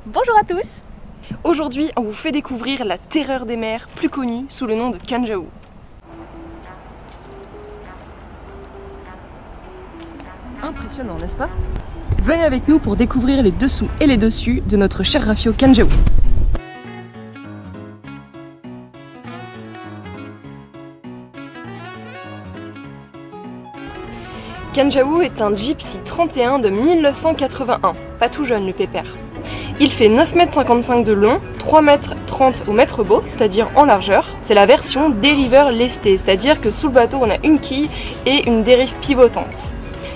Bonjour à tous! Aujourd'hui, on vous fait découvrir la terreur des mers, plus connue sous le nom de Kanjaou. Impressionnant, n'est-ce pas? Venez avec nous pour découvrir les dessous et les dessus de notre cher Rafio Kanjaou. Kanjaou est un Gypsy 31 de 1981, pas tout jeune le pépère. Il fait 9,55 m de long, 3,30 m au mètre beau, c'est-à-dire en largeur. C'est la version dériveur lesté, c'est-à-dire que sous le bateau on a une quille et une dérive pivotante.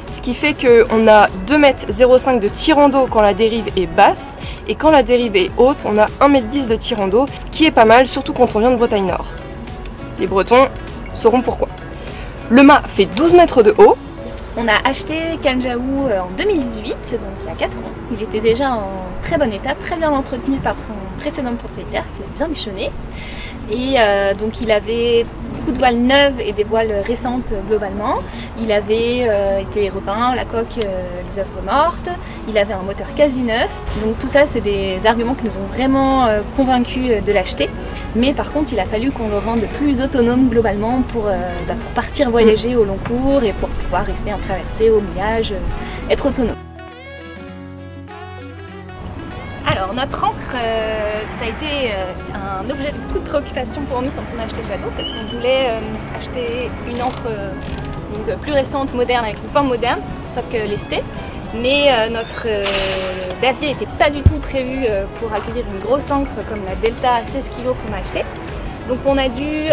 Ce qui fait qu'on a 2,05 m de tirant d'eau quand la dérive est basse, et quand la dérive est haute, on a 1,10 m de tirant d'eau, ce qui est pas mal, surtout quand on vient de Bretagne Nord. Les Bretons sauront pourquoi. Le mât fait 12 mètres de haut. On a acheté Kanjaou en 2018, donc il y a 4 ans. Il était déjà en très bon état, très bien entretenu par son précédent propriétaire qui l'a bien bichonné. Et donc il avait beaucoup de voiles neuves et des voiles récentes globalement. Il avait été repeint, la coque, les œuvres mortes. Il avait un moteur quasi neuf. Donc tout ça c'est des arguments qui nous ont vraiment convaincus de l'acheter. Mais par contre il a fallu qu'on le rende plus autonome globalement pour partir voyager au long cours et pour pouvoir rester en traversée, au mouillage, être autonome. Alors notre encre, ça a été un objet de beaucoup de préoccupation pour nous quand on a acheté le bateau, parce qu'on voulait acheter une encre donc, plus récente, moderne, avec une forme moderne, sauf que lestée. Mais notre Davier n'était pas du tout prévu pour accueillir une grosse encre comme la Delta 16 kg qu'on a acheté. Donc on a dû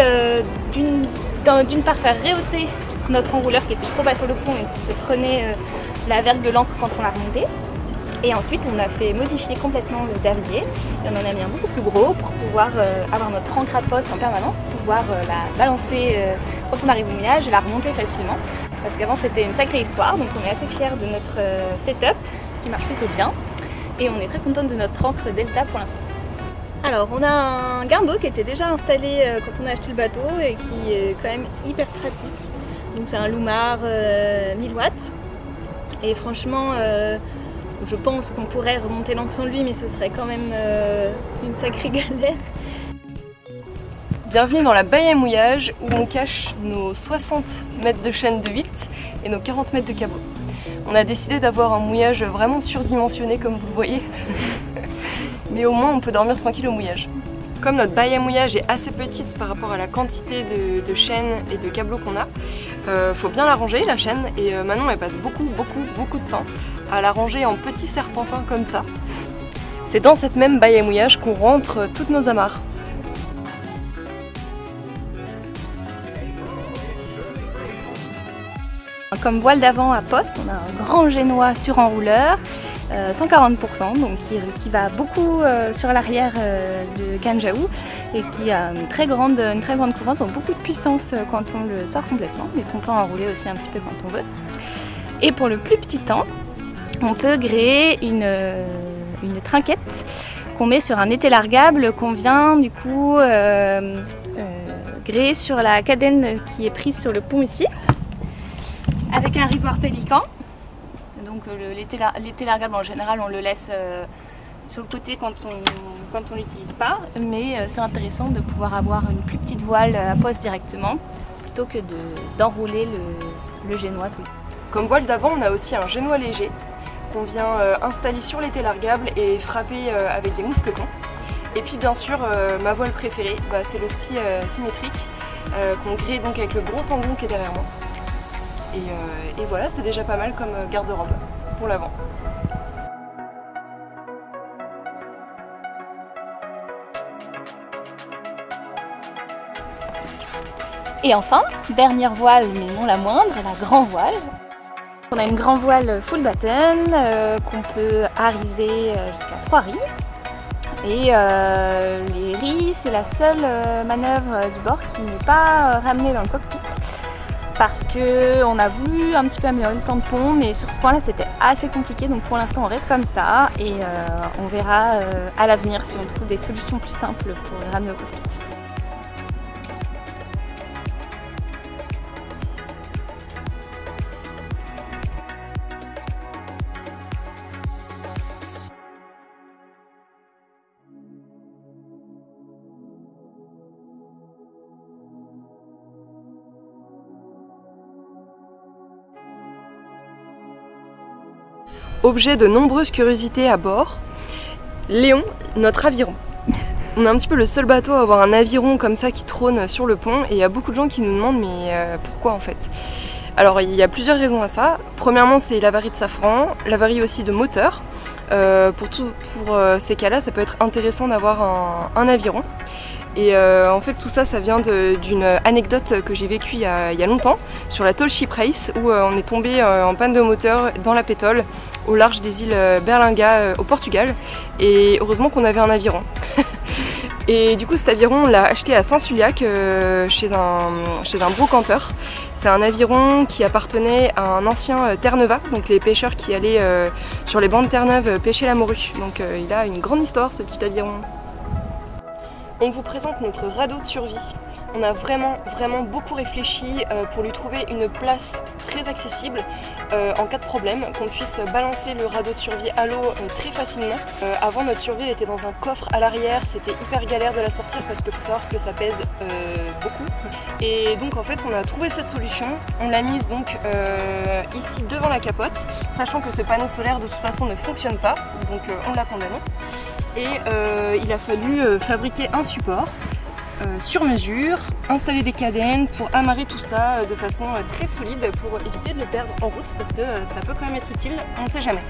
d'une part faire rehausser notre enrouleur qui était trop bas sur le pont et qui se prenait la vergue de l'encre quand on la remontait. Et ensuite on a fait modifier complètement le Davier et on en a mis un beaucoup plus gros pour pouvoir avoir notre encre à poste en permanence, pouvoir la balancer quand on arrive au mouillage et la remonter facilement. Parce qu'avant c'était une sacrée histoire, donc on est assez fiers de notre setup qui marche plutôt bien et on est très contente de notre encre Delta pour l'instant. Alors on a un garde-eau qui était déjà installé quand on a acheté le bateau et qui est quand même hyper pratique. Donc c'est un Loumar 1000 watts et franchement je pense qu'on pourrait remonter l'encre sans lui, mais ce serait quand même une sacrée galère. Bienvenue dans la baille à mouillage où on cache nos 60 mètres de chaîne de 8 et nos 40 mètres de câbleau. On a décidé d'avoir un mouillage vraiment surdimensionné comme vous le voyez, mais au moins on peut dormir tranquille au mouillage. Comme notre baille à mouillage est assez petite par rapport à la quantité de chaînes et de câbleaux qu'on a, faut bien la ranger la chaîne et Manon elle passe beaucoup de temps à la ranger en petits serpentins comme ça. C'est dans cette même baille à mouillage qu'on rentre toutes nos amarres. Comme voile d'avant à poste, on a un grand génois sur enrouleur, 140%, donc qui va beaucoup sur l'arrière de Kanjaou et qui a une très grande couvrance, donc beaucoup de puissance quand on le sort complètement, mais qu'on peut enrouler aussi un petit peu quand on veut. Et pour le plus petit temps, on peut gréer une trinquette qu'on met sur un étai largable qu'on vient du coup gréer sur la cadène qui est prise sur le pont ici, avec un rivoire pélican. Donc l'étai largable en général on le laisse sur le côté quand on l'utilise pas, mais c'est intéressant de pouvoir avoir une plus petite voile à poste directement plutôt que d'enrouler le génois tout. Comme voile d'avant on a aussi un génois léger qu'on vient installer sur l'étai largable et frapper avec des mousquetons. Et puis bien sûr ma voile préférée, c'est le spi symétrique qu'on grée donc avec le gros tangon qui est derrière moi. Et voilà, c'est déjà pas mal comme garde-robe pour l'avant. Et enfin, dernière voile mais non la moindre, la grand voile. On a une grand voile full button qu'on peut hariser jusqu'à 3 ris. Et les ris, c'est la seule manœuvre du bord qui n'est pas ramenée dans le cockpit. Parce qu'on a voulu un petit peu améliorer le plan de pont, mais sur ce point-là c'était assez compliqué, donc pour l'instant on reste comme ça et on verra à l'avenir si on trouve des solutions plus simples pour le ramener au cockpit. Objet de nombreuses curiosités à bord, Léon, notre aviron. On est un petit peu le seul bateau à avoir un aviron comme ça qui trône sur le pont et il y a beaucoup de gens qui nous demandent mais pourquoi en fait. Alors il y a plusieurs raisons à ça. Premièrement c'est l'avarie de safran, l'avarie aussi de moteur. Pour ces cas-là ça peut être intéressant d'avoir un aviron. Et en fait tout ça, ça vient d'une anecdote que j'ai vécue il y a longtemps sur la Tall Ship Race où on est tombé en panne de moteur dans la pétole au large des îles Berlinga au Portugal et heureusement qu'on avait un aviron. Et du coup cet aviron on l'a acheté à Saint-Sulliac chez un brocanteur. C'est un aviron qui appartenait à un ancien Terre-Neuva, donc les pêcheurs qui allaient sur les bancs de Terre-Neuve pêcher la morue. Donc il a une grande histoire ce petit aviron. On vous présente notre radeau de survie. On a vraiment beaucoup réfléchi pour lui trouver une place très accessible en cas de problème, qu'on puisse balancer le radeau de survie à l'eau très facilement. Avant notre survie elle était dans un coffre à l'arrière, c'était hyper galère de la sortir parce qu'il faut savoir que ça pèse beaucoup. Et donc en fait on a trouvé cette solution, on l'a mise donc ici devant la capote, sachant que ce panneau solaire de toute façon ne fonctionne pas, donc on l'a condamné. Et il a fallu fabriquer un support sur mesure, installer des cadènes pour amarrer tout ça de façon très solide pour éviter de le perdre en route parce que ça peut quand même être utile, on ne sait jamais.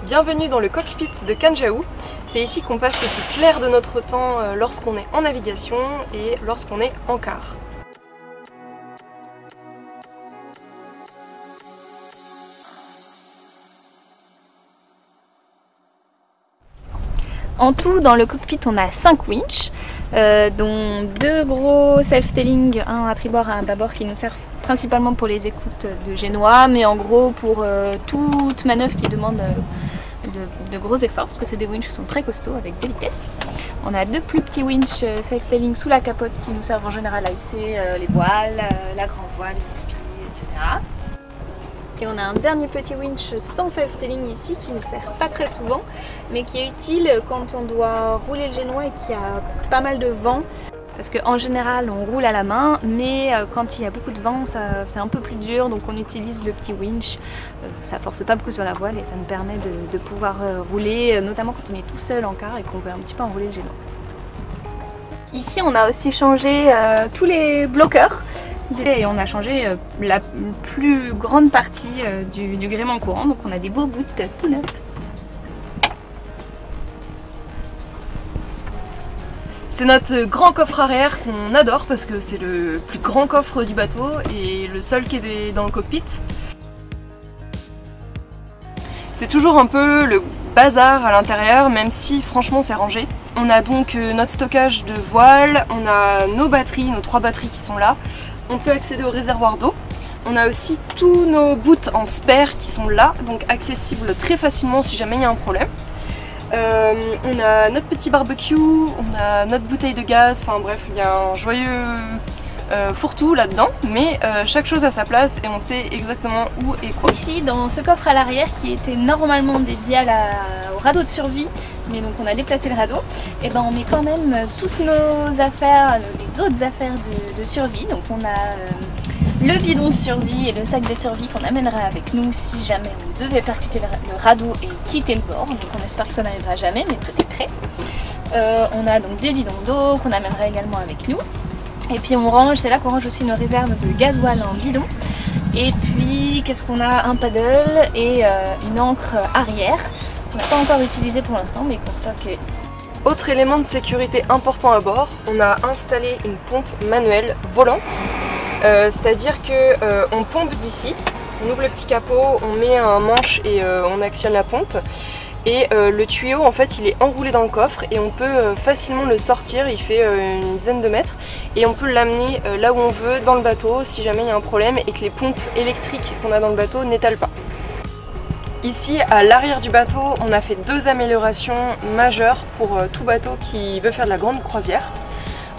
Bienvenue dans le cockpit de Kanjaou. C'est ici qu'on passe le plus clair de notre temps lorsqu'on est en navigation et lorsqu'on est en quart. En tout, dans le cockpit, on a 5 winches, dont 2 gros self-tailing, un à tribord et un à bâbord qui nous servent principalement pour les écoutes de génois, mais en gros pour toute manœuvre qui demande de gros efforts, parce que c'est des winches qui sont très costauds avec des vitesses. On a 2 plus petits winches self-tailing sous la capote qui nous servent en général à hisser les voiles, la grand voile, le spi, etc. Et on a un dernier petit winch sans self-tailing ici qui nous sert pas très souvent, mais qui est utile quand on doit rouler le génois et qu'il y a pas mal de vent. Parce qu'en général on roule à la main, mais quand il y a beaucoup de vent c'est un peu plus dur, donc on utilise le petit winch. Ça force pas beaucoup sur la voile et ça nous permet de pouvoir rouler, notamment quand on est tout seul en quart et qu'on veut un petit peu enrouler le génois. Ici on a aussi changé tous les bloqueurs. Et on a changé la plus grande partie du gréement courant, donc on a des beaux bouts tout neufs. C'est notre grand coffre arrière qu'on adore parce que c'est le plus grand coffre du bateau et le seul qui est dans le cockpit. C'est toujours un peu le bazar à l'intérieur, même si franchement c'est rangé. On a donc notre stockage de voiles, on a nos batteries, nos 3 batteries qui sont là. On peut accéder au réservoir d'eau. On a aussi tous nos boots en spare qui sont là, donc accessibles très facilement si jamais il y a un problème. On a notre petit barbecue, on a notre bouteille de gaz, enfin bref, il y a un joyeux fourre-tout là-dedans, mais chaque chose à sa place et on sait exactement où et quoi. Ici, dans ce coffre à l'arrière qui était normalement dédié au radeau de survie, mais donc on a déplacé le radeau, et ben on met quand même toutes nos affaires, les autres affaires de survie. Donc on a le bidon de survie et le sac de survie qu'on amènera avec nous si jamais on devait percuter le radeau et quitter le bord. Donc on espère que ça n'arrivera jamais, mais tout est prêt. On a donc des bidons d'eau qu'on amènera également avec nous. Et puis on range, c'est là qu'on range aussi nos réserves de gasoil en bidon. Et puis qu'est-ce qu'on a? Un paddle et une ancre arrière qu'on n'a pas encore utilisée pour l'instant mais qu'on stocke ici. Autre élément de sécurité important à bord, on a installé une pompe manuelle volante. C'est-à-dire qu'on pompe d'ici, on ouvre le petit capot, on met un manche et on actionne la pompe. Et le tuyau en fait il est enroulé dans le coffre et on peut facilement le sortir, il fait une dizaine de mètres et on peut l'amener là où on veut dans le bateau si jamais il y a un problème et que les pompes électriques qu'on a dans le bateau n'étalent pas. Ici à l'arrière du bateau on a fait 2 améliorations majeures pour tout bateau qui veut faire de la grande croisière.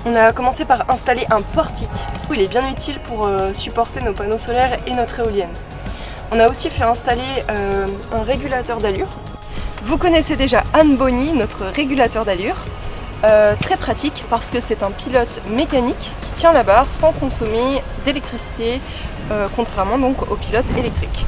On a commencé par installer un portique, il est bien utile pour supporter nos panneaux solaires et notre éolienne. On a aussi fait installer un régulateur d'allure. Vous connaissez déjà Anne Bonny, notre régulateur d'allure. Très pratique parce que c'est un pilote mécanique qui tient la barre sans consommer d'électricité, contrairement donc au pilote électrique.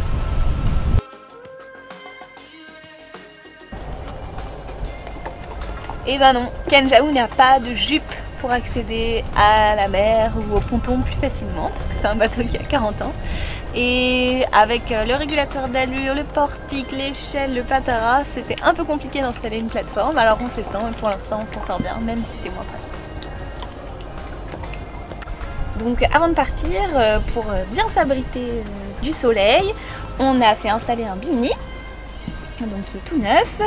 Et ben non, Kanjaou n'a pas de jupe pour accéder à la mer ou au ponton plus facilement, parce que c'est un bateau qui a 40 ans. Et avec le régulateur d'allure, le portique, l'échelle, le patara, c'était un peu compliqué d'installer une plateforme, alors on fait ça et pour l'instant on s'en sort bien, même si c'est moins pratique. Donc avant de partir, pour bien s'abriter du soleil, on a fait installer un bimini, donc qui est tout neuf,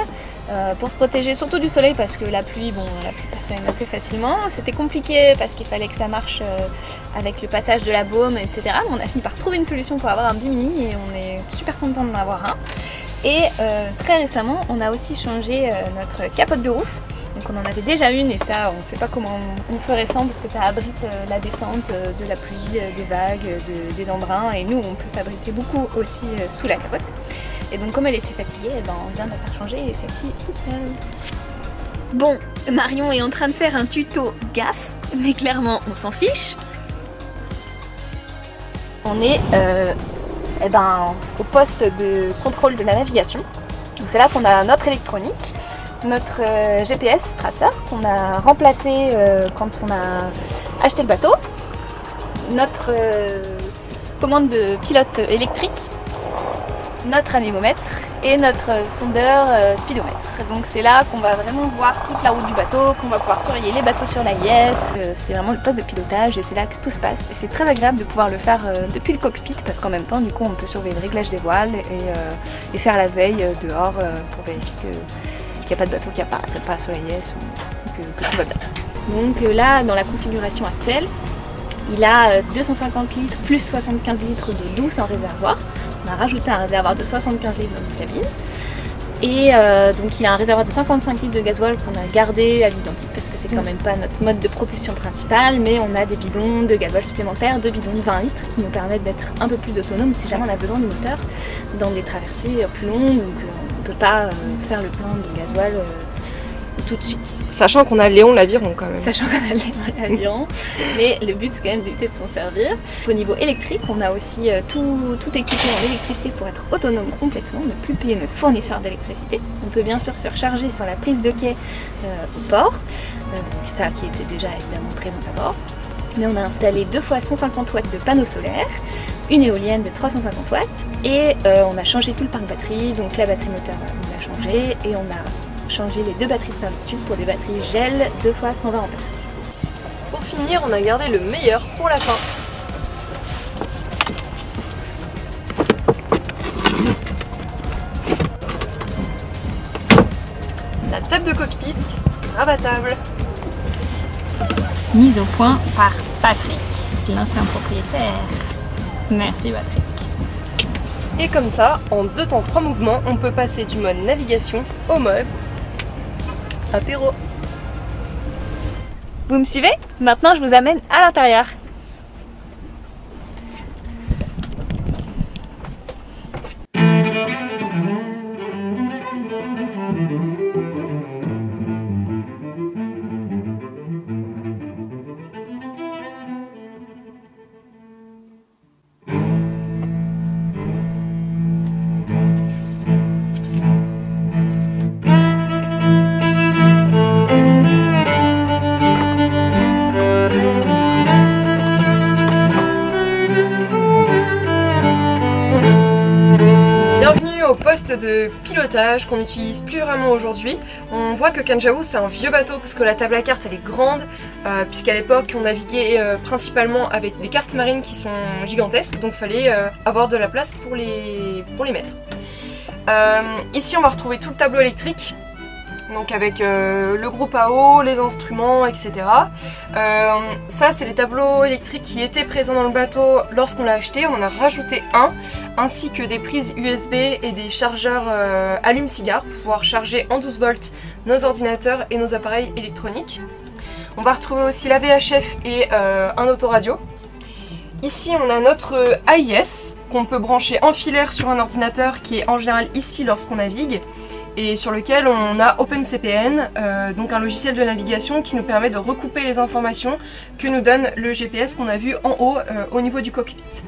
pour se protéger surtout du soleil parce que la pluie passe quand même assez facilement. C'était compliqué parce qu'il fallait que ça marche avec le passage de la baume, etc. Mais on a fini par trouver une solution pour avoir un bimini et on est super content d'en avoir un. Et très récemment, on a aussi changé notre capote de roof. Donc on en avait déjà une et ça, on ne sait pas comment on ferait sans parce que ça abrite la descente de la pluie, des vagues, des embruns et nous on peut s'abriter beaucoup aussi sous la capote. Et donc comme elle était fatiguée, eh ben, on vient de la faire changer et celle-ci est toute neuve. Bon, Marion est en train de faire un tuto gaffe, mais clairement on s'en fiche. On est au poste de contrôle de la navigation. Donc c'est là qu'on a notre électronique, notre GPS traceur qu'on a remplacé quand on a acheté le bateau, notre commande de pilote électrique, notre anémomètre et notre sondeur speedomètre. Donc c'est là qu'on va vraiment voir toute la route du bateau, qu'on va pouvoir surveiller les bateaux sur l'AIS. C'est vraiment le poste de pilotage et c'est là que tout se passe. Et c'est très agréable de pouvoir le faire depuis le cockpit parce qu'en même temps du coup on peut surveiller le réglage des voiles et faire la veille dehors pour vérifier qu'il n'y a pas de bateau qui apparaît pas sur l'AIS ou que tout va bien. Donc là dans la configuration actuelle, il a 250 litres plus 75 litres d'eau douce en réservoir. On a rajouté un réservoir de 75 litres dans notre cabine. Et donc il a un réservoir de 55 litres de gasoil qu'on a gardé à l'identique parce que c'est quand même pas notre mode de propulsion principal, mais on a des bidons de gasoil supplémentaires, 2 bidons de 20 litres qui nous permettent d'être un peu plus autonomes si jamais on a besoin de moteur dans des traversées plus longues, donc on ne peut pas faire le plein de gasoil tout de suite. Sachant qu'on a Léon l'Aviron quand même. Sachant qu'on a Léon l'Aviron, mais le but c'est quand même d'éviter de s'en servir. Au niveau électrique, on a aussi tout équipé en électricité pour être autonome complètement, ne plus payer notre fournisseur d'électricité. On peut bien sûr se recharger sur la prise de quai au port, ça qui était déjà évidemment présent à bord. Mais on a installé 2 fois 150 watts de panneaux solaires, une éolienne de 350 watts et on a changé tout le parc batterie, donc la batterie moteur on l'a changé et on a changer les 2 batteries de servitude pour des batteries gel 2 fois 120 ampères. Pour finir, on a gardé le meilleur pour la fin. La table de cockpit rabattable. Mise au point par Patrick, l'ancien propriétaire. Merci Patrick. Et comme ça, en 2 temps 3 mouvements, on peut passer du mode navigation au mode apéro. Vous me suivez? Maintenant je vous amène à l'intérieur. Au poste de pilotage qu'on n'utilise plus vraiment aujourd'hui. On voit que Kanjaou c'est un vieux bateau parce que la table à cartes elle est grande puisqu'à l'époque on naviguait principalement avec des cartes marines qui sont gigantesques, donc il fallait avoir de la place pour les mettre. Ici on va retrouver tout le tableau électrique, donc avec le groupe à eau, les instruments, etc. Ça c'est les tableaux électriques qui étaient présents dans le bateau lorsqu'on l'a acheté, on en a rajouté un, ainsi que des prises USB et des chargeurs allume-cigare pour pouvoir charger en 12 volts nos ordinateurs et nos appareils électroniques. On va retrouver aussi la VHF et un autoradio. Ici on a notre AIS qu'on peut brancher en filaire sur un ordinateur qui est en général ici lorsqu'on navigue. et sur lequel on a OpenCPN, donc un logiciel de navigation qui nous permet de recouper les informations que nous donne le GPS qu'on a vu en haut au niveau du cockpit.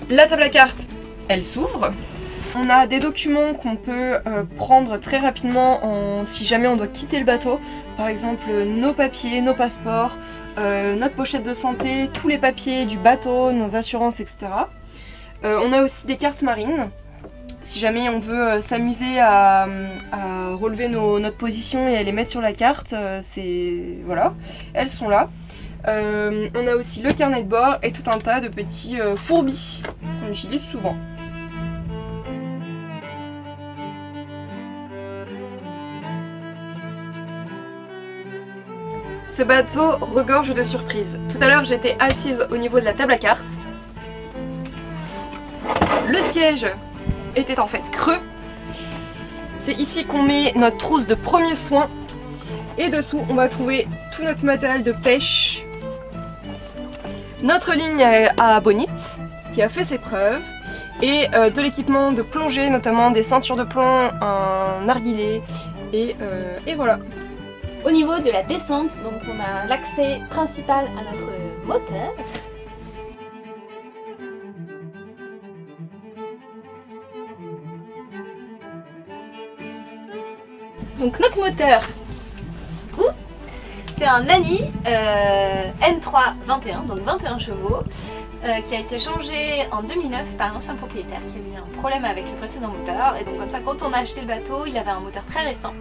La table à cartes, elle s'ouvre. On a des documents qu'on peut prendre très rapidement si jamais on doit quitter le bateau. Par exemple nos papiers, nos passeports, notre pochette de santé, tous les papiers du bateau, nos assurances, etc. On a aussi des cartes marines. Si jamais on veut s'amuser à relever notre position et à les mettre sur la carte, voilà, elles sont là. On a aussi le carnet de bord et tout un tas de petits fourbis qu'on utilise souvent. Ce bateau regorge de surprises. Tout à l'heure j'étais assise au niveau de la table à cartes. Le siège était en fait creux. C'est ici qu'on met notre trousse de premiers soins. Et dessous on va trouver tout notre matériel de pêche. Notre ligne à bonite qui a fait ses preuves. Et de l'équipement de plongée, notamment des ceintures de plomb, un narguilé et voilà. Au niveau de la descente, donc on a l'accès principal à notre moteur. Donc notre moteur, c'est un Nani N321, donc 21 chevaux, qui a été changé en 2009 par un ancien propriétaire qui a eu un problème avec le précédent moteur. Et donc comme ça, quand on a acheté le bateau, il avait un moteur très récent,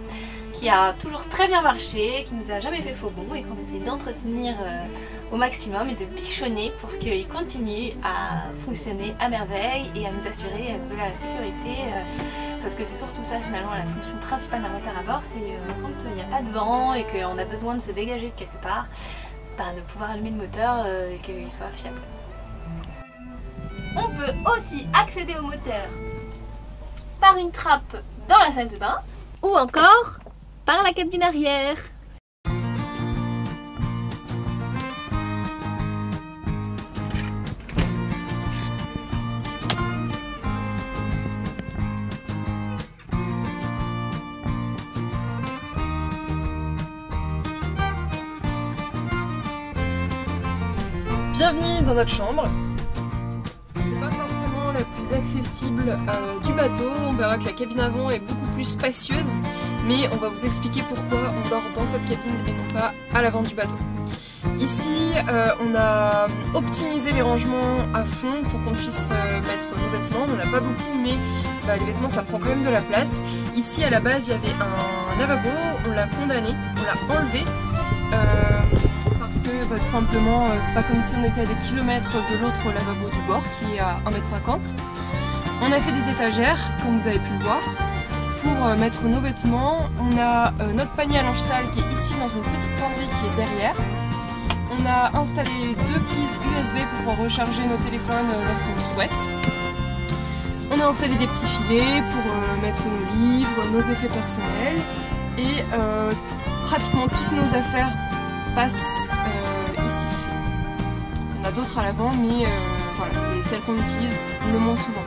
qui a toujours très bien marché, qui nous a jamais fait faux bond et qu'on essaie d'entretenir au maximum et de bichonner pour qu'il continue à fonctionner à merveille et à nous assurer de la sécurité, parce que c'est surtout ça finalement la fonction principale d'un moteur à bord, c'est quand il n'y a pas de vent et qu'on a besoin de se dégager de quelque part, de pouvoir allumer le moteur et qu'il soit fiable. On peut aussi accéder au moteur par une trappe dans la salle de bain ou encore par la cabine arrière. Bienvenue dans notre chambre. C'est pas forcément la plus accessible du bateau. On verra que la cabine avant est beaucoup plus spacieuse, mais on va vous expliquer pourquoi on dort dans cette cabine et non pas à l'avant du bateau. Ici, on a optimisé les rangements à fond pour qu'on puisse mettre nos vêtements. On n'en a pas beaucoup, mais les vêtements ça prend quand même de la place. Ici, à la base, il y avait un lavabo, on l'a condamné, on l'a enlevé. Parce que tout simplement, c'est pas comme si on était à des kilomètres de l'autre lavabo du bord qui est à 1,50 m. On a fait des étagères, comme vous avez pu le voir, pour mettre nos vêtements. On a notre panier à linge sale qui est ici dans une petite penderie qui est derrière. On a installé 2 prises USB pour pouvoir recharger nos téléphones lorsqu'on le souhaite. On a installé des petits filets pour mettre nos livres, nos effets personnels et pratiquement toutes nos affaires passent ici. On a d'autres à l'avant, mais voilà, c'est celle qu'on utilise le moins souvent.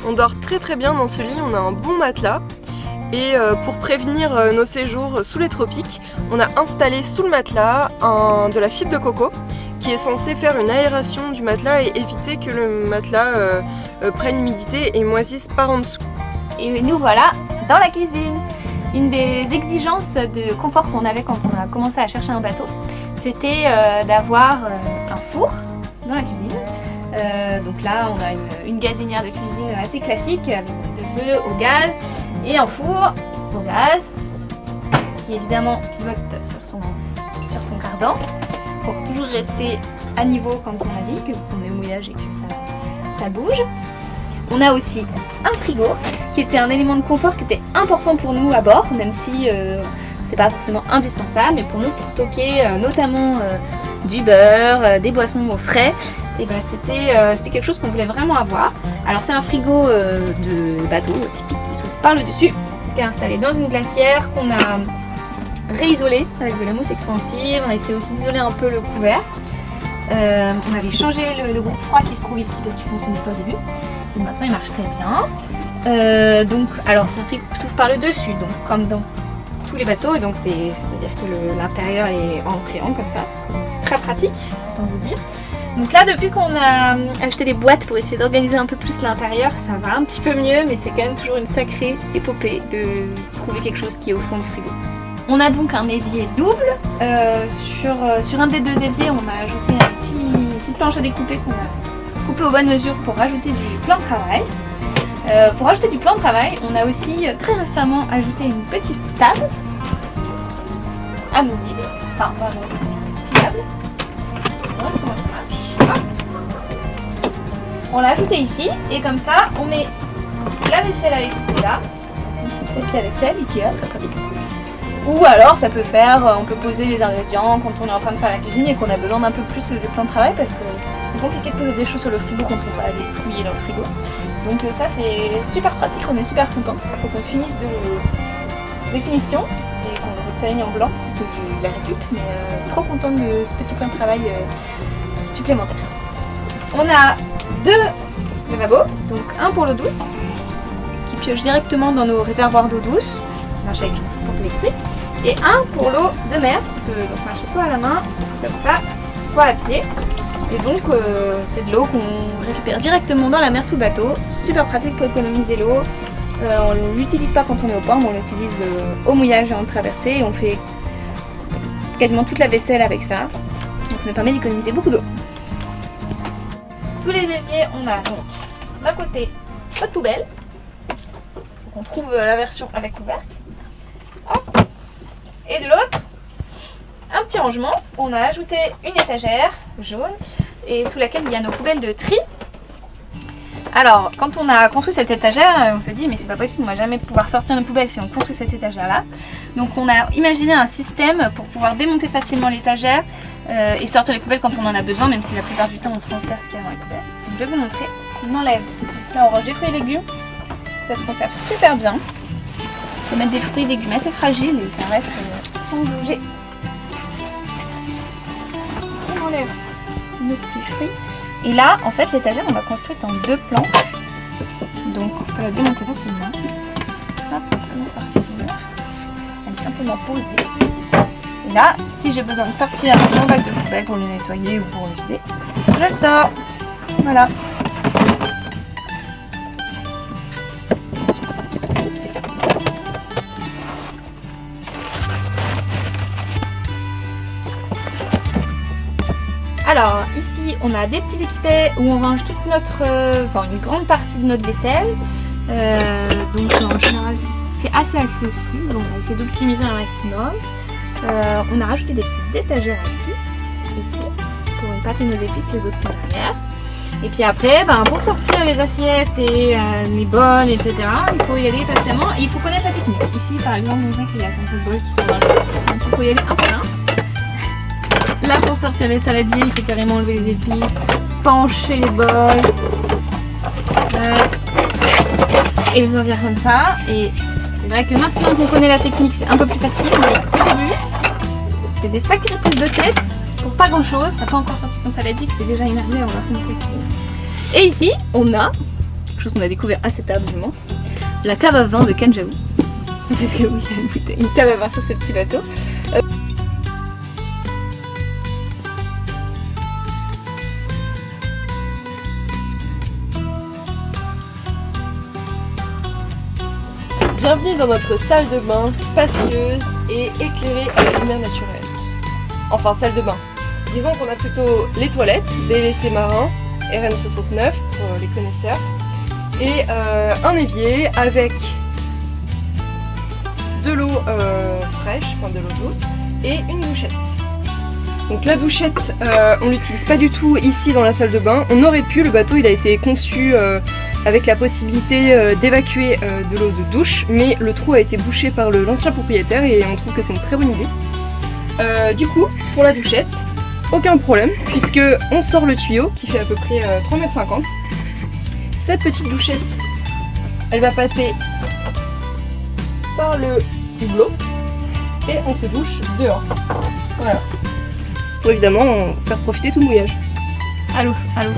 On dort très très bien dans ce lit, on a un bon matelas. Et pour prévenir nos séjours sous les tropiques, on a installé sous le matelas de la fibre de coco qui est censée faire une aération du matelas et éviter que le matelas prenne l'humidité et moisisse par en dessous. Et nous voilà dans la cuisine. Une des exigences de confort qu'on avait quand on a commencé à chercher un bateau, c'était d'avoir un four dans la cuisine. Donc là on a une gazinière de cuisine assez classique avec de feu au gaz et un four au gaz qui évidemment pivote sur son cardan pour toujours rester à niveau quand on navigue, qu'on est au mouillage et que ça bouge. On a aussi un frigo qui était un élément de confort qui était important pour nous à bord, même si c'est pas forcément indispensable, mais pour nous pour stocker notamment du beurre, des boissons au frais, et ben c'était quelque chose qu'on voulait vraiment avoir. Alors c'est un frigo de bateau typique qui s'ouvre par le dessus, qui est installé dans une glacière qu'on a réisolé avec de la mousse expansive. On a essayé aussi d'isoler un peu le couvert. On avait changé le groupe froid qui se trouve ici parce qu'il ne fonctionnait pas au début. Et maintenant il marche très bien. Donc, alors c'est un frigo qui s'ouvre par le dessus, donc comme dans tous les bateaux, et donc c'est-à-dire que l'intérieur est en triangle comme ça. C'est très pratique, autant vous dire. Donc là, depuis qu'on a acheté des boîtes pour essayer d'organiser un peu plus l'intérieur, ça va un petit peu mieux, mais c'est quand même toujours une sacrée épopée de trouver quelque chose qui est au fond du frigo. On a donc un évier double. Sur un des deux éviers, on a ajouté une petite planche à découper qu'on a coupée aux bonnes mesures pour rajouter du plan de travail. Pour rajouter du plan de travail, on a aussi très récemment ajouté une petite table amovible, enfin pas amovible, pliable. Comment ça marche? On l'a ajouté ici et comme ça on met la vaisselle à écouter là, le papier à vaisselle, Ikea, très pratique. Ou alors ça peut faire, on peut poser les ingrédients quand on est en train de faire la cuisine et qu'on a besoin d'un peu plus de plan de travail parce que c'est compliqué de poser des choses sur le frigo quand on va aller fouiller dans le frigo. Donc ça c'est super pratique, on est super contents. Il faut qu'on finisse de finition et qu'on le peigne en blanc parce que c'est de la récup, mais trop contente de ce petit plan de travail supplémentaire. On a deux lavabos, donc un pour l'eau douce qui pioche directement dans nos réservoirs d'eau douce, qui marche avec une petite pompe électrique, et un pour l'eau de mer qui peut donc marcher soit à la main, comme ça, soit à pied. Et donc c'est de l'eau qu'on récupère directement dans la mer sous le bateau, super pratique pour économiser l'eau. On ne l'utilise pas quand on est au port, mais on l'utilise au mouillage avant de traverser et on fait quasiment toute la vaisselle avec ça. Donc ça nous permet d'économiser beaucoup d'eau. Sous les éviers, on a donc d'un côté notre poubelle. Faut qu'on trouve la version avec couvercle. Hop. Et de l'autre, un petit rangement. On a ajouté une étagère jaune et sous laquelle il y a nos poubelles de tri. Alors, quand on a construit cette étagère, on s'est dit mais c'est pas possible, on va jamais pouvoir sortir nos poubelles si on construit cette étagère là. Donc on a imaginé un système pour pouvoir démonter facilement l'étagère et sortir les poubelles quand on en a besoin, même si la plupart du temps on transfère ce qu'il y a dans les poubelles. Donc, je vais vous montrer. On enlève. Là on range des fruits et légumes. Ça se conserve super bien. On peut mettre des fruits et légumes assez fragiles et ça reste sans bouger. On enlève nos petits fruits. Et là, en fait, l'étagère, on l'a construite en deux planches. Donc, on peut la démonter facilement. Hop, on peut la sortir. Elle est simplement posée. Et là, si j'ai besoin de sortir mon bac de poubelle pour le nettoyer ou pour le vider, je le sors. Voilà. Alors ici on a des petits équipés où on range toute notre, une grande partie de notre vaisselle. Donc en général c'est assez accessible, on va essayer d'optimiser un maximum. On a rajouté des petites étagères à épices ici pour une partie de nos épices, les autres sont derrière. Et puis après, pour sortir les assiettes et les bols, etc., il faut y aller patiemment et il faut connaître la technique. Ici par exemple on sait qu'il y a quelques bols qui sont dans le... Donc il faut y aller un par un. Là pour sortir les saladiers, il faut carrément enlever les épices, pencher les bols et le sortir comme ça. Et c'est vrai que maintenant qu'on connaît la technique, c'est un peu plus facile, mais au début, c'est des sacrées prises de tête pour pas grand chose. T'as pas encore sorti ton saladier, tu t'es déjà énervé, on va commencer à cuisiner. Et ici, on a, quelque chose qu'on a découvert assez tardivement, la cave à vin de Kanjaou. Parce que oui, il y a une cave à vin sur ce petit bateau. Bienvenue dans notre salle de bain spacieuse et éclairée à la lumière naturelle. Enfin, salle de bain. Disons qu'on a plutôt les toilettes, des WC marins, RM69 pour les connaisseurs, et un évier avec de l'eau fraîche, enfin de l'eau douce, et une douchette. Donc la douchette, on l'utilise pas du tout ici dans la salle de bain. On aurait pu, le bateau il a été conçu avec la possibilité d'évacuer de l'eau de douche, mais le trou a été bouché par l'ancien propriétaire et on trouve que c'est une très bonne idée. Du coup, pour la douchette, aucun problème, puisque on sort le tuyau qui fait à peu près 3,50 m. Cette petite douchette, elle va passer par le hublot et on se douche dehors. Voilà. Pour évidemment faire profiter tout le mouillage. À l'eau froide.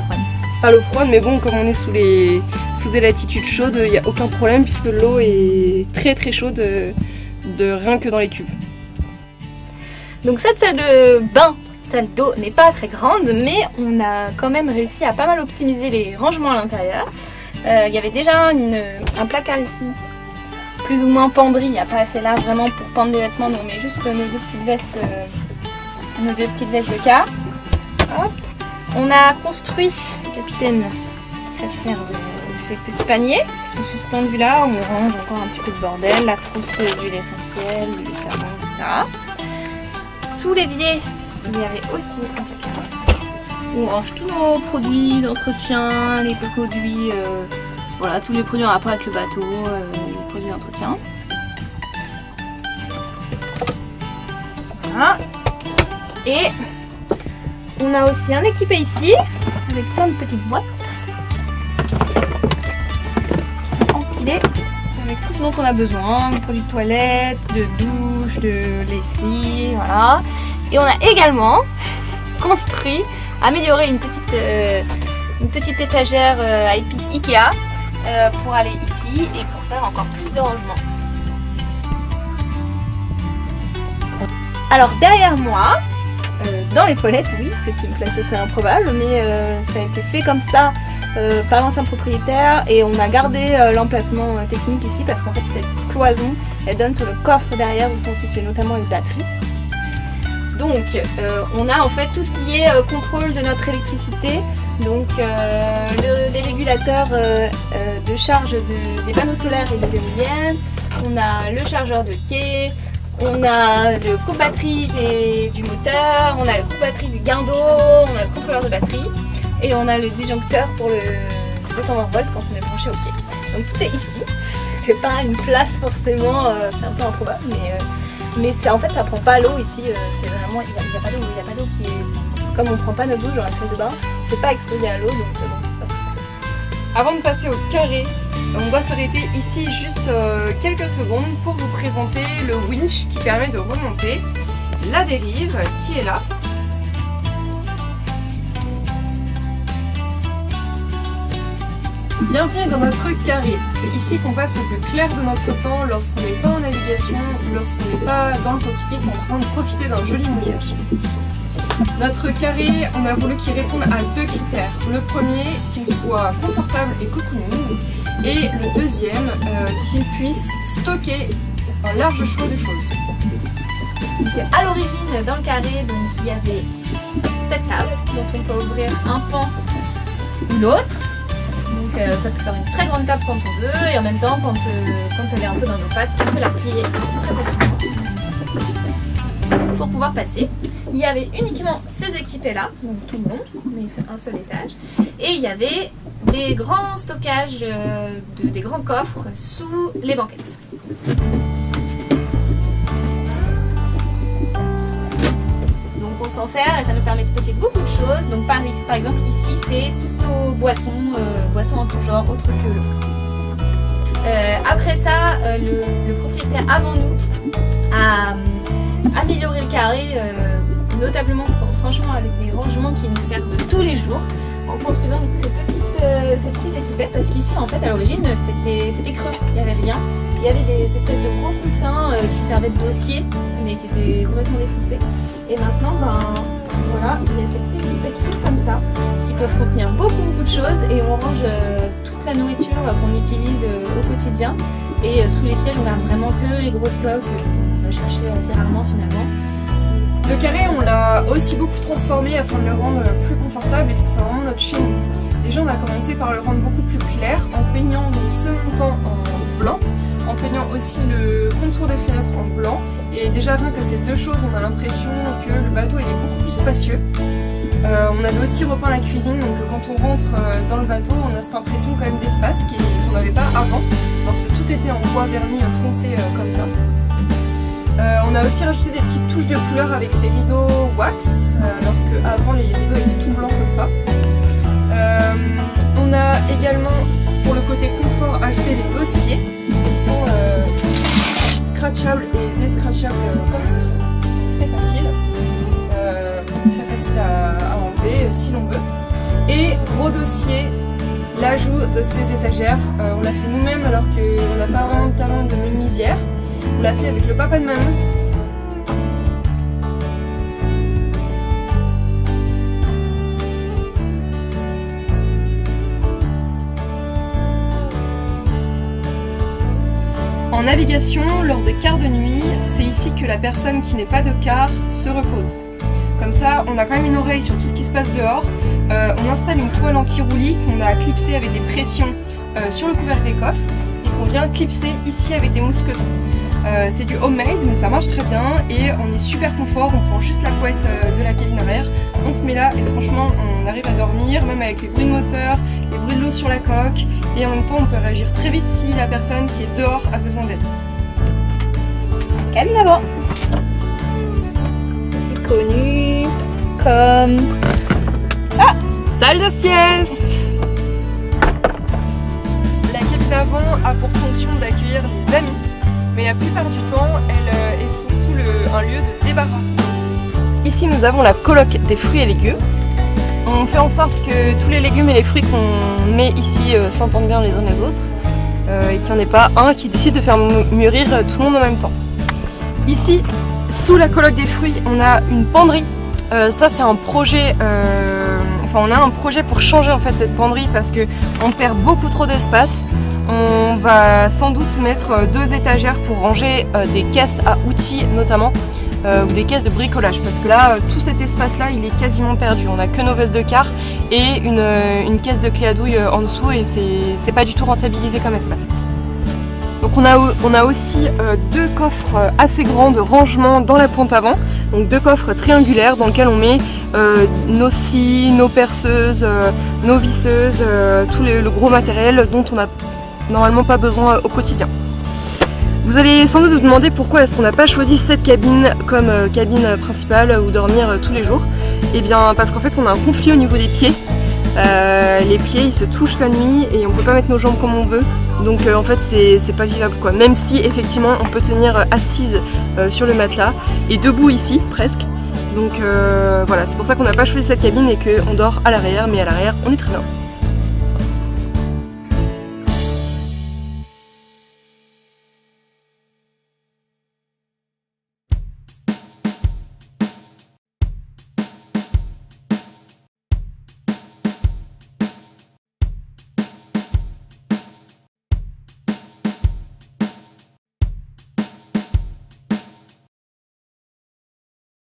À l'eau froide, mais bon, comme on est sous les sous des latitudes chaudes, il n'y a aucun problème puisque l'eau est très très chaude de rien que dans les cuves. Donc cette salle de bain, salle d'eau n'est pas très grande, mais on a quand même réussi à pas mal optimiser les rangements à l'intérieur. Il y avait déjà un placard ici, plus ou moins pendri, il n'y a pas assez large vraiment pour pendre des vêtements, donc on met juste nos deux petites vestes de cas. Hop. On a construit, le capitaine très fier de ces petits paniers qui sont suspendus là, où on range encore un petit peu de bordel, la trousse d'huile essentielle, du charbon, etc. Sous l'évier, il y avait aussi un placard où on range tous nos produits d'entretien, les cocoduits, voilà, tous les produits en rapport avec le bateau, les produits d'entretien. Voilà. Et on a aussi un équipé ici, avec plein de petites boîtes qui sont empilées avec tout ce dont on a besoin, des produits de toilette, de douche, de lessive, voilà. Et on a également construit, amélioré une petite étagère à épices Ikea pour aller ici et pour faire encore plus de rangement. Alors derrière moi, dans les toilettes, oui, c'est une place assez improbable, mais ça a été fait comme ça par l'ancien propriétaire et on a gardé l'emplacement technique ici parce qu'en fait cette cloison, elle donne sur le coffre derrière où sont situées notamment les batteries. Donc on a en fait tout ce qui est contrôle de notre électricité, donc des régulateurs de charge des panneaux solaires et de l'éolienne, on a le chargeur de quai, on a le coupe-batterie du moteur, on a le coupe-batterie du guindeau, on a le contrôleur de batterie et on a le disjoncteur pour le 220 volts quand on est branché au quai. Donc tout est ici, c'est pas une place forcément, c'est un peu improbable, mais en fait ça prend pas l'eau ici, c'est vraiment, il n'y a pas d'eau qui est, comme on prend pas notre douche dans la salle de bain, c'est pas exposé à l'eau, donc ça se passe. Avant de passer au carré, on va s'arrêter ici juste quelques secondes pour vous présenter le winch qui permet de remonter la dérive qui est là. Bienvenue dans notre carré. C'est ici qu'on passe le plus clair de notre temps lorsqu'on n'est pas en navigation ou lorsqu'on n'est pas dans le cockpit en train de profiter d'un joli mouillage. Notre carré, on a voulu qu'il réponde à deux critères. Le premier, qu'il soit confortable et cocooning, et le deuxième, qu'il puisse stocker un large choix de choses. À l'origine, dans le carré, donc, il y avait cette table dont on peut ouvrir un pan ou l'autre. Donc ça peut faire une très grande table quand on veut, et en même temps, quand elle est un peu dans nos pattes, on peut la plier très facilement pour pouvoir passer. Il y avait uniquement ces équipés-là, donc tout le long, mais c'est un seul étage. Et il y avait des grands stockages, des grands coffres sous les banquettes. Donc on s'en sert et ça nous permet de stocker beaucoup de choses. Donc par exemple ici c'est toutes nos boissons, boissons en tout genre, autres que l'eau. Après ça, le propriétaire avant nous a amélioré le carré, notablement franchement avec des rangements qui nous servent de tous les jours, en construisant du coup ces petites équipettes, parce qu'ici en fait à l'origine c'était creux, il n'y avait rien. Il y avait des espèces de gros coussins qui servaient de dossier mais qui étaient complètement défoncés. Et maintenant voilà, il y a ces petites équipettes qui s'ouvrent comme ça, qui peuvent contenir beaucoup de choses, et on range toute la nourriture qu'on utilise au quotidien. Et sous les sièges on garde vraiment que les gros stocks qu'on va chercher assez rarement finalement. Le carré, on l'a aussi beaucoup transformé afin de le rendre plus confortable et que ce soit vraiment notre chez nous. Déjà, on a commencé par le rendre beaucoup plus clair en peignant donc ce montant en blanc, en peignant aussi le contour des fenêtres en blanc. Et déjà, rien que ces deux choses, on a l'impression que le bateau il est beaucoup plus spacieux. On avait aussi repeint la cuisine, donc quand on rentre dans le bateau, on a cette impression quand même d'espace qu'on n'avait pas avant, lorsque tout était en bois verni foncé comme ça. On a aussi rajouté des petites touches de couleur avec ces rideaux wax, alors qu'avant les rideaux étaient tout blancs comme ça. On a également, pour le côté confort, ajouté des dossiers qui sont scratchables et descratchables comme ceci. Très facile à enlever si l'on veut. Et gros dossier l'ajout de ces étagères. On l'a fait nous-mêmes alors qu'on n'a pas vraiment de talent de menuisière. On l'a fait avec le papa de Manon. En navigation, lors des quarts de nuit, c'est ici que la personne qui n'est pas de quart se repose. Comme ça, on a quand même une oreille sur tout ce qui se passe dehors. On installe une toile anti-roulis qu'on a clipsée avec des pressions sur le couvercle des coffres et qu'on vient clipser ici avec des mousquetons. C'est du homemade, mais ça marche très bien et on est super confort. On prend juste la couette de la cabine arrière, on se met là et franchement, on arrive à dormir, même avec les bruits de moteur, les bruits de l'eau sur la coque. Et en même temps, on peut réagir très vite si la personne qui est dehors a besoin d'aide. Cabine d'avant. C'est connu comme... Salle de sieste. La cabine avant a pour fonction d'accueillir les amis, mais la plupart du temps, elle est surtout un lieu de débarras. Ici, nous avons la coloc des fruits et légumes. On fait en sorte que tous les légumes et les fruits qu'on met ici s'entendent bien les uns les autres et qu'il n'y en ait pas un qui décide de faire mûrir tout le monde en même temps. Ici, sous la coloc des fruits, on a une penderie. Ça, c'est un projet. On a un projet pour changer en fait cette penderie parce que on perd beaucoup trop d'espace. On va sans doute mettre 2 étagères pour ranger des caisses à outils notamment. Ou des caisses de bricolage parce que là tout cet espace là il est quasiment perdu, on n'a que nos vestes de quart et une caisse de clé à douille en dessous et c'est pas du tout rentabilisé comme espace. Donc on a aussi 2 coffres assez grands de rangement dans la pointe avant, donc 2 coffres triangulaires dans lesquels on met nos scies, nos perceuses, nos visseuses, tout le gros matériel dont on n'a normalement pas besoin au quotidien. Vous allez sans doute vous demander pourquoi est-ce qu'on n'a pas choisi cette cabine comme cabine principale où dormir tous les jours. Et bien parce qu'en fait on a un conflit au niveau des pieds. Les pieds ils se touchent la nuit et on peut pas mettre nos jambes comme on veut. Donc en fait c'est pas vivable quoi. Même si effectivement on peut tenir assise sur le matelas et debout ici presque. Donc voilà, c'est pour ça qu'on n'a pas choisi cette cabine et qu'on dort à l'arrière, mais à l'arrière on est très bien.